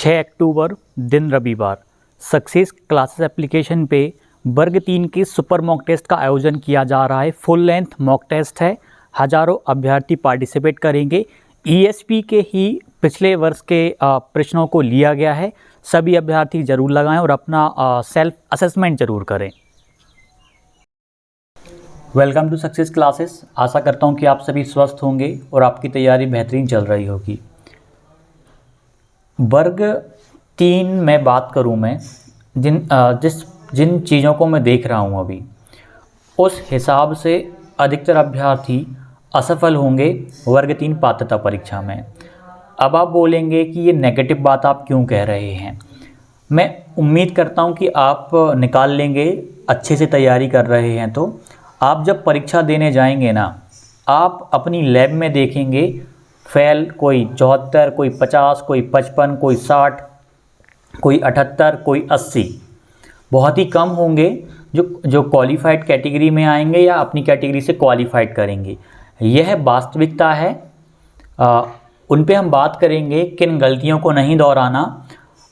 6 अक्टूबर दिन रविवार success classes application पे वर्ग 3 के सुपर मॉक टेस्ट का आयोजन किया जा रहा है। फुल लेंथ मॉक टेस्ट है, हज़ारों अभ्यर्थी पार्टिसिपेट करेंगे। ईएसपी के ही पिछले वर्ष के प्रश्नों को लिया गया है। सभी अभ्यर्थी ज़रूर लगाएं और अपना सेल्फ असेसमेंट ज़रूर करें। Welcome to success classes. आशा करता हूं कि आप सभी स्वस्थ होंगे और आपकी तैयारी बेहतरीन चल रही होगी। वर्ग 3 में बात करूं मैं जिन चीज़ों को मैं देख रहा हूं अभी, उस हिसाब से अधिकतर अभ्यर्थी असफल होंगे वर्ग 3 पात्रता परीक्षा में। अब आप बोलेंगे कि ये नेगेटिव बात आप क्यों कह रहे हैं। मैं उम्मीद करता हूं कि आप निकाल लेंगे, अच्छे से तैयारी कर रहे हैं। तो आप जब परीक्षा देने जाएंगे ना, आप अपनी लैब में देखेंगे फेल कोई 74, कोई 50, कोई 55, कोई 60, कोई 78, कोई 80। बहुत ही कम होंगे जो क्वालिफाइड कैटेगरी में आएंगे या अपनी कैटेगरी से क्वालिफाइड करेंगे। यह वास्तविकता है। उन पे हम बात करेंगे किन गलतियों को नहीं दोहराना।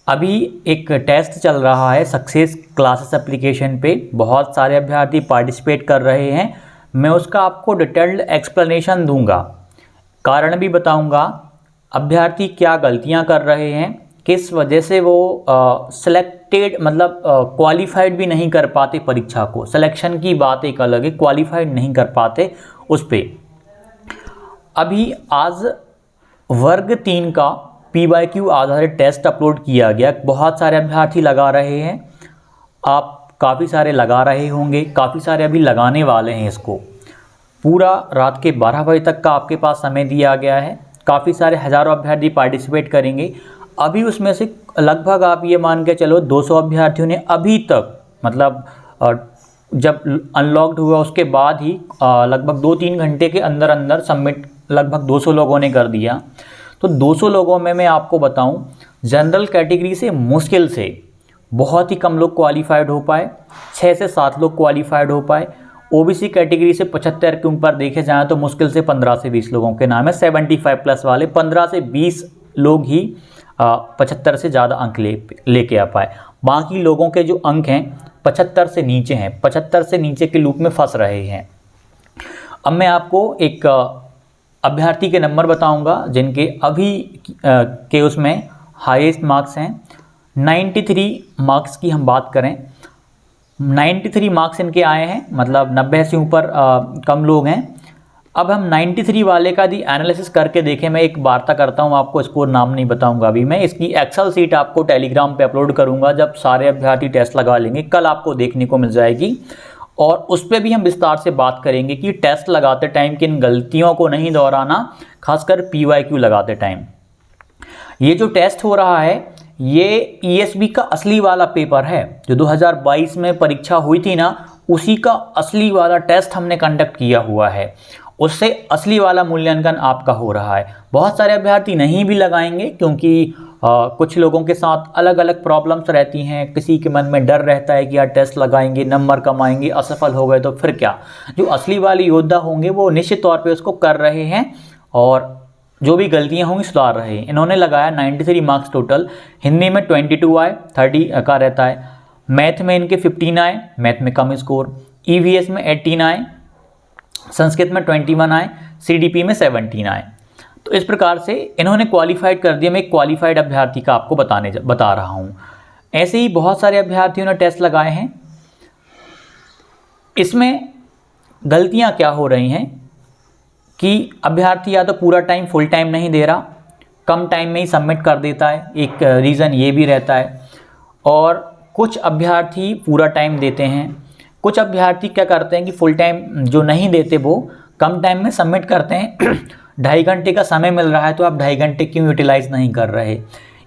अभी एक टेस्ट चल रहा है सक्सेस क्लासेस एप्लीकेशन पे, बहुत सारे अभ्यर्थी पार्टिसिपेट कर रहे हैं। मैं उसका आपको डिटेल्ड एक्सप्लेनेशन दूंगा, कारण भी बताऊंगा अभ्यर्थी क्या गलतियां कर रहे हैं, किस वजह से वो सिलेक्टेड मतलब क्वालिफाइड भी नहीं कर पाते परीक्षा को। सिलेक्शन की बात एक अलग है, क्वालिफाइड नहीं कर पाते उस पे। अभी आज वर्ग 3 का PYQ आधारित टेस्ट अपलोड किया गया। बहुत सारे अभ्यर्थी लगा रहे हैं, आप काफ़ी सारे लगा रहे होंगे, काफ़ी सारे अभी लगाने वाले हैं। इसको पूरा रात के 12 बजे तक का आपके पास समय दिया गया है। काफ़ी सारे हज़ारों अभ्यर्थी पार्टिसिपेट करेंगे। अभी उसमें से लगभग आप ये मान के चलो 200 अभ्यर्थियों ने अभी तक मतलब जब अनलॉक्ड हुआ उसके बाद ही लगभग 2-3 घंटे के अंदर अंदर सबमिट लगभग 200 लोगों ने कर दिया। तो 200 लोगों में मैं आपको बताऊं, जनरल कैटेगरी से मुश्किल से बहुत ही कम लोग क्वालिफाइड हो पाए, 6 से 7 लोग क्वालिफाइड हो पाए। ओबीसी कैटेगरी से 75 के ऊपर देखे जाएँ तो मुश्किल से 15 से 20 लोगों के नाम है। 75 प्लस वाले 15 से 20 लोग ही 75 से ज़्यादा अंक लेके आ पाए। बाकी लोगों के जो अंक हैं 75 से नीचे हैं, 75 से नीचे के लूप में फंस रहे हैं। अब मैं आपको एक अभ्यर्थी के नंबर बताऊंगा जिनके अभी के उसमें हाईएस्ट मार्क्स हैं। 93 मार्क्स की हम बात करें, 93 मार्क्स इनके आए हैं, मतलब 90 से ऊपर कम लोग हैं। अब हम 93 वाले का दी एनालिसिस करके देखें। मैं एक वार्ता करता हूं, आपको स्कोर नाम नहीं बताऊंगा अभी। मैं इसकी एक्सेल सीट आपको टेलीग्राम पे अपलोड करूंगा जब सारे अभ्यर्थी टेस्ट लगा लेंगे। कल आपको देखने को मिल जाएगी और उस पर भी हम विस्तार से बात करेंगे कि टेस्ट लगाते टाइम किन गलतियों को नहीं दोहराना, खासकर PYQ लगाते टाइम। ये जो टेस्ट हो रहा है ये ESB का असली वाला पेपर है। जो 2022 में परीक्षा हुई थी ना, उसी का असली वाला टेस्ट हमने कंडक्ट किया हुआ है। उससे असली वाला मूल्यांकन आपका हो रहा है। बहुत सारे अभ्यर्थी नहीं भी लगाएंगे क्योंकि कुछ लोगों के साथ अलग अलग प्रॉब्लम्स रहती हैं। किसी के मन में डर रहता है कि यार टेस्ट लगाएंगे, नंबर कम आएंगे, असफल हो गए तो फिर क्या। जो असली वाले योद्धा होंगे वो निश्चित तौर पे उसको कर रहे हैं और जो भी गलतियां होंगी सुधार रहे हैं। इन्होंने लगाया 93 मार्क्स टोटल। हिंदी में 22 आए, 30 का रहता है। मैथ में इनके 15 आए, मैथ में कम स्कोर। EVS में 18 आए, संस्कृत में 21 आए, CDP में 17 आए। तो इस प्रकार से इन्होंने क्वालिफाइड कर दिया। मैं एक क्वालिफाइड अभ्यर्थी का आपको बता रहा हूँ। ऐसे ही बहुत सारे अभ्यर्थियों ने टेस्ट लगाए हैं। इसमें गलतियाँ क्या हो रही हैं कि अभ्यर्थी या तो पूरा टाइम फुल टाइम नहीं दे रहा, कम टाइम में ही सबमिट कर देता है। एक रीज़न ये भी रहता है। और कुछ अभ्यर्थी पूरा टाइम देते हैं। कुछ अभ्यर्थी क्या करते हैं कि फुल टाइम जो नहीं देते वो कम टाइम में सबमिट करते हैं। 2.5 घंटे का समय मिल रहा है तो आप 2.5 घंटे क्यों यूटिलाइज नहीं कर रहे।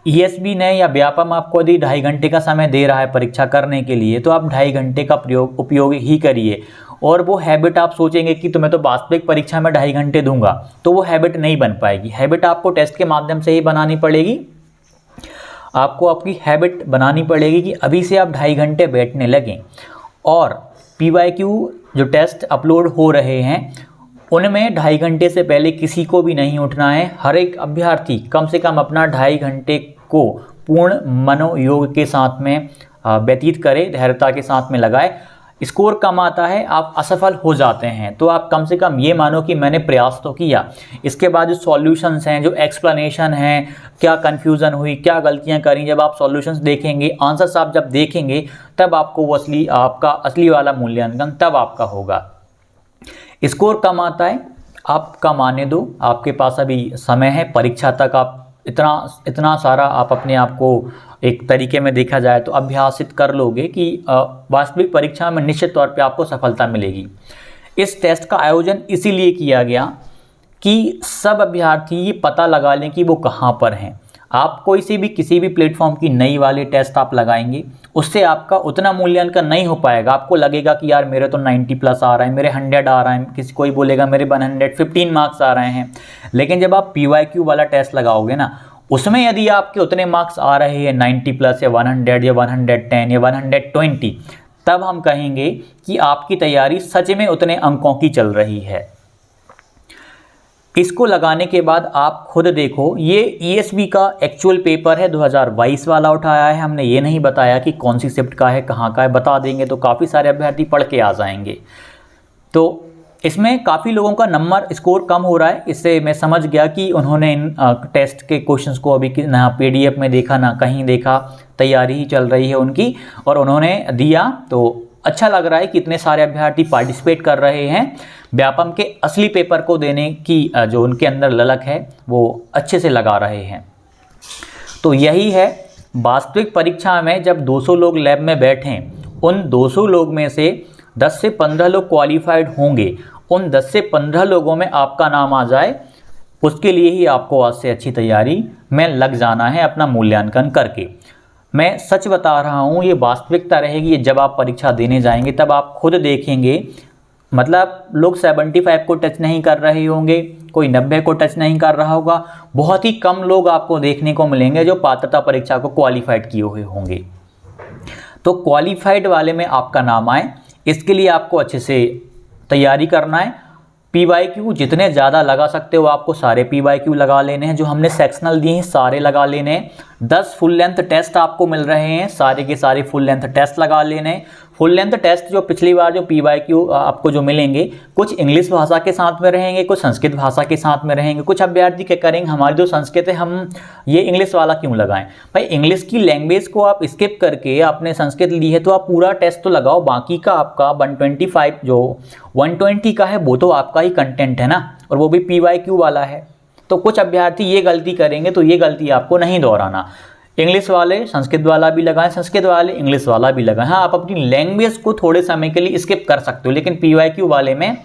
ESB ने या व्यापम आपको यदि 2.5 घंटे का समय दे रहा है परीक्षा करने के लिए तो आप 2.5 घंटे का उपयोग ही करिए। और वो हैबिट आप सोचेंगे कि तुम्हें तो वास्तविक परीक्षा में 2.5 घंटे दूंगा, तो वो हैबिट नहीं बन पाएगी। हैबिट आपको टेस्ट के माध्यम से ही बनानी पड़ेगी। आपको आपकी हैबिट बनानी पड़ेगी कि अभी से आप 2.5 घंटे बैठने लगें। और PYQ जो टेस्ट अपलोड हो रहे हैं उनमें 2.5 घंटे से पहले किसी को भी नहीं उठना है। हर एक अभ्यर्थी कम से कम अपना 2.5 घंटे को पूर्ण मनोयोग के साथ में व्यतीत करें, धैर्यता के साथ में लगाए। स्कोर कम आता है, आप असफल हो जाते हैं, तो आप कम से कम ये मानो कि मैंने प्रयास तो किया। इसके बाद जो सॉल्यूशंस हैं, जो एक्सप्लेनेशन हैं, क्या कन्फ्यूज़न हुई, क्या गलतियां करी, जब आप सॉल्यूशंस देखेंगे, आंसर्स आप जब देखेंगे, तब आपको वो आपका असली वाला मूल्यांकन तब आपका होगा। स्कोर कम आता है, आप कम आने दो, आपके पास अभी समय है, परीक्षा तक आप इतना सारा आप अपने आप को एक तरीके में देखा जाए तो अभ्यासित कर लोगे कि वास्तविक परीक्षा में निश्चित तौर पे आपको सफलता मिलेगी। इस टेस्ट का आयोजन इसीलिए किया गया कि सब अभ्यर्थी ये पता लगा लें कि वो कहाँ पर हैं। आप कोई से भी किसी भी प्लेटफॉर्म की नई वाले टेस्ट आप लगाएंगे, उससे आपका उतना मूल्यांकन नहीं हो पाएगा। आपको लगेगा कि यार मेरे तो 90+ आ रहा है, मेरे 100 आ रहा है, किसी कोई बोलेगा मेरे 115 मार्क्स आ रहे हैं। लेकिन जब आप PYQ वाला टेस्ट लगाओगे ना, उसमें यदि आपके उतने मार्क्स आ रहे हैं 90+ या 100 या 110 या 120, तब हम कहेंगे कि आपकी तैयारी सच में उतने अंकों की चल रही है। इसको लगाने के बाद आप खुद देखो, ये ESB का एक्चुअल पेपर है, 2022 वाला उठाया है हमने। ये नहीं बताया कि कौन सी शिफ्ट का है, कहाँ का है, बता देंगे तो काफ़ी सारे अभ्यर्थी पढ़ के आ जाएंगे। तो इसमें काफ़ी लोगों का नंबर स्कोर कम हो रहा है। इससे मैं समझ गया कि उन्होंने इन टेस्ट के क्वेश्चंस को अभी ना PDF में देखा, ना कहीं देखा, तैयारी ही चल रही है उनकी, और उन्होंने दिया। तो अच्छा लग रहा है कि इतने सारे अभ्यर्थी पार्टिसिपेट कर रहे हैं। व्यापम के असली पेपर को देने की जो उनके अंदर ललक है वो अच्छे से लगा रहे हैं। तो यही है, वास्तविक परीक्षा में जब 200 लोग लैब में बैठें, उन 200 लोग में से 10 से 15 लोग क्वालिफाइड होंगे। उन 10 से 15 लोगों में आपका नाम आ जाए, उसके लिए ही आपको आज से अच्छी तैयारी में लग जाना है, अपना मूल्यांकन करके। मैं सच बता रहा हूँ, ये वास्तविकता रहेगी। जब आप परीक्षा देने जाएंगे तब आप खुद देखेंगे, मतलब लोग 75 को टच नहीं कर रहे होंगे, कोई 90 को टच नहीं कर रहा होगा। बहुत ही कम लोग आपको देखने को मिलेंगे जो पात्रता परीक्षा को क्वालिफाइड किए हुए होंगे। तो क्वालिफाइड वाले में आपका नाम आए, इसके लिए आपको अच्छे से तैयारी करना है। PYQ जितने ज़्यादा लगा सकते हो आपको सारे PYQ लगा लेने हैं। जो हमने सेक्शनल दिए हैं सारे लगा लेने हैं। 10 फुल लेंथ टेस्ट आपको मिल रहे हैं, सारे के सारे फुल लेंथ टेस्ट लगा लेने हैं। फुल लेंथ टेस्ट जो पिछली बार जो PYQ आपको जो मिलेंगे, कुछ इंग्लिश भाषा के साथ में रहेंगे, कुछ संस्कृत भाषा के साथ में रहेंगे। कुछ अभ्यर्थी क्या करेंगे, हमारी जो संस्कृत है हम ये इंग्लिश वाला क्यों लगाएं। भाई इंग्लिश की लैंग्वेज को आप स्किप करके आपने संस्कृत ली है तो आप पूरा टेस्ट तो लगाओ। बाकी का आपका 125 जो 120 का है वो तो आपका ही कंटेंट है ना, और वो भी PYQ वाला है। तो कुछ अभ्यर्थी ये गलती करेंगे, तो ये गलती आपको नहीं दोहराना। इंग्लिश वाले संस्कृत वाला भी लगाएं, संस्कृत वाले इंग्लिश वाला भी लगाएं। हाँ, आप अपनी लैंग्वेज को थोड़े समय के लिए स्किप कर सकते हो, लेकिन PYQ वाले में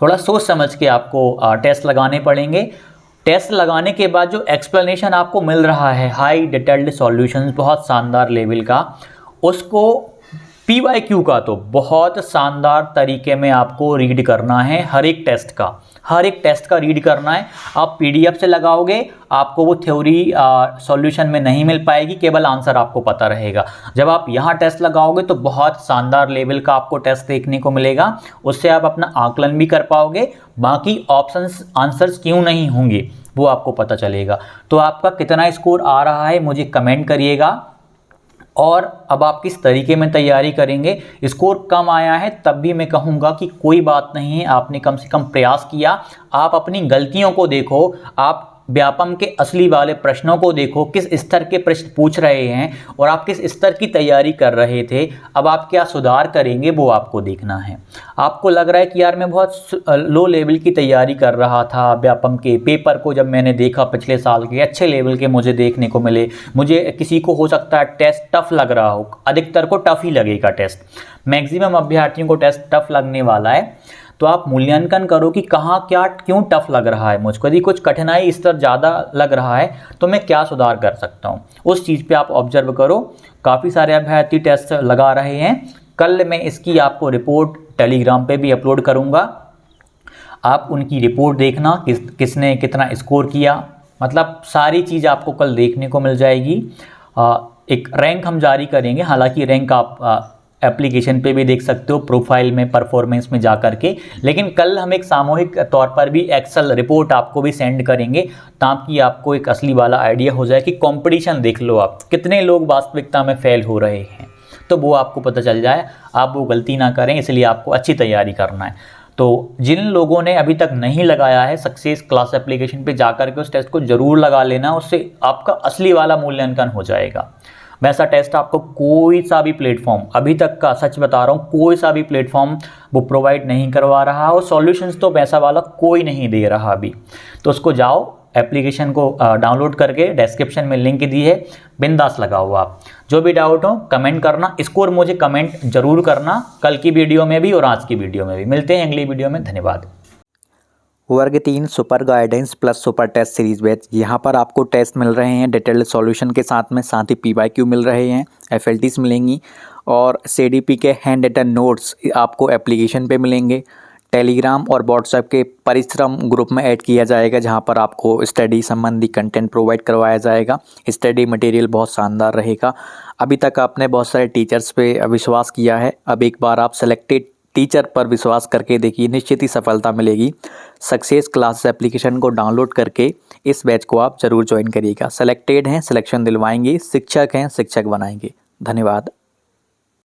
थोड़ा सोच समझ के आपको टेस्ट लगाने पड़ेंगे। टेस्ट लगाने के बाद जो एक्सप्लेनेशन आपको मिल रहा है, हाई डिटेल्ड सॉल्यूशंस, बहुत शानदार लेवल का, उसको PYQ का तो बहुत शानदार तरीके में आपको रीड करना है। हर एक टेस्ट का रीड करना है। आप PDF से लगाओगे, आपको वो थ्योरी सॉल्यूशन में नहीं मिल पाएगी, केवल आंसर आपको पता रहेगा। जब आप यहाँ टेस्ट लगाओगे तो बहुत शानदार लेवल का आपको टेस्ट देखने को मिलेगा। उससे आप अपना आकलन भी कर पाओगे। बाकी ऑप्शंस आंसर्स क्यों नहीं होंगे वो आपको पता चलेगा। तो आपका कितना स्कोर आ रहा है मुझे कमेंट करिएगा। और अब आप किस तरीके में तैयारी करेंगे। स्कोर कम आया है तब भी मैं कहूँगा कि कोई बात नहीं है, आपने कम से कम प्रयास किया। आप अपनी गलतियों को देखो, आप व्यापम के असली वाले प्रश्नों को देखो, किस स्तर के प्रश्न पूछ रहे हैं और आप किस स्तर की तैयारी कर रहे थे। अब आप क्या सुधार करेंगे वो आपको देखना है। आपको लग रहा है कि यार मैं बहुत लो लेवल की तैयारी कर रहा था, व्यापम के पेपर को जब मैंने देखा पिछले साल के अच्छे लेवल के मुझे देखने को मिले। मुझे किसी को हो सकता है टेस्ट टफ लग रहा हो, अधिकतर को टफ ही लगेगा टेस्ट, मैक्सिमम अभ्यर्थियों को टेस्ट टफ लगने वाला है। तो आप मूल्यांकन करो कि कहाँ क्या क्यों टफ लग रहा है मुझको। यदि कुछ कठिनाई स्तर ज़्यादा लग रहा है तो मैं क्या सुधार कर सकता हूँ, उस चीज़ पे आप ऑब्जर्व करो। काफ़ी सारे अभ्यर्थी टेस्ट लगा रहे हैं। कल मैं इसकी आपको रिपोर्ट टेलीग्राम पे भी अपलोड करूँगा। आप उनकी रिपोर्ट देखना, किसने कितना स्कोर किया, मतलब सारी चीज़ आपको कल देखने को मिल जाएगी। एक रैंक हम जारी करेंगे, हालांकि रैंक आप एप्लीकेशन पे भी देख सकते हो, प्रोफाइल में, परफॉर्मेंस में जा करके। लेकिन कल हम एक सामूहिक तौर पर भी एक्सेल रिपोर्ट आपको भी सेंड करेंगे, ताकि आपको एक असली वाला आइडिया हो जाए कि कंपटीशन देख लो आप कितने लोग वास्तविकता में फेल हो रहे हैं, तो वो आपको पता चल जाए, आप वो गलती ना करें। इसलिए आपको अच्छी तैयारी करना है। तो जिन लोगों ने अभी तक नहीं लगाया है, सक्सेस क्लास एप्लीकेशन पे जाकर के उस टेस्ट को ज़रूर लगा लेना, उससे आपका असली वाला मूल्यांकन हो जाएगा। वैसा टेस्ट आपको कोई सा भी प्लेटफॉर्म, अभी तक का सच बता रहा हूँ, कोई सा भी प्लेटफॉर्म वो प्रोवाइड नहीं करवा रहा, और सॉल्यूशंस तो वैसा वाला कोई नहीं दे रहा अभी। तो उसको जाओ, एप्लीकेशन को डाउनलोड करके डिस्क्रिप्शन में लिंक दी है, बिंदास लगाओ आप। जो भी डाउट हो कमेंट करना, स्कोर मुझे कमेंट जरूर करना, कल की वीडियो में भी और आज की वीडियो में भी। मिलते हैं अगली वीडियो में, धन्यवाद। वर्ग 3 super guidance plus super test series batch. यहाँ पर आपको टेस्ट मिल रहे हैं डिटेल्ड सॉल्यूशन के साथ में, साथ ही PYQ मिल रहे हैं, FLTs मिलेंगी, और CDP के हैंड रिटन नोट्स आपको एप्लीकेशन पे मिलेंगे। टेलीग्राम और व्हाट्सएप के परिश्रम ग्रुप में ऐड किया जाएगा, जहाँ पर आपको स्टडी संबंधी कंटेंट प्रोवाइड करवाया जाएगा। स्टडी मटेरियल बहुत शानदार रहेगा। अभी तक आपने बहुत सारे टीचर्स पे विश्वास किया है, अब एक बार आप सेलेक्टेड टीचर पर विश्वास करके देखिए, निश्चित ही सफलता मिलेगी। सक्सेस क्लास एप्लीकेशन को डाउनलोड करके इस बैच को आप ज़रूर ज्वाइन करिएगा। सेलेक्टेड हैं, सिलेक्शन दिलवाएंगे, शिक्षक हैं, शिक्षक बनाएंगे। धन्यवाद।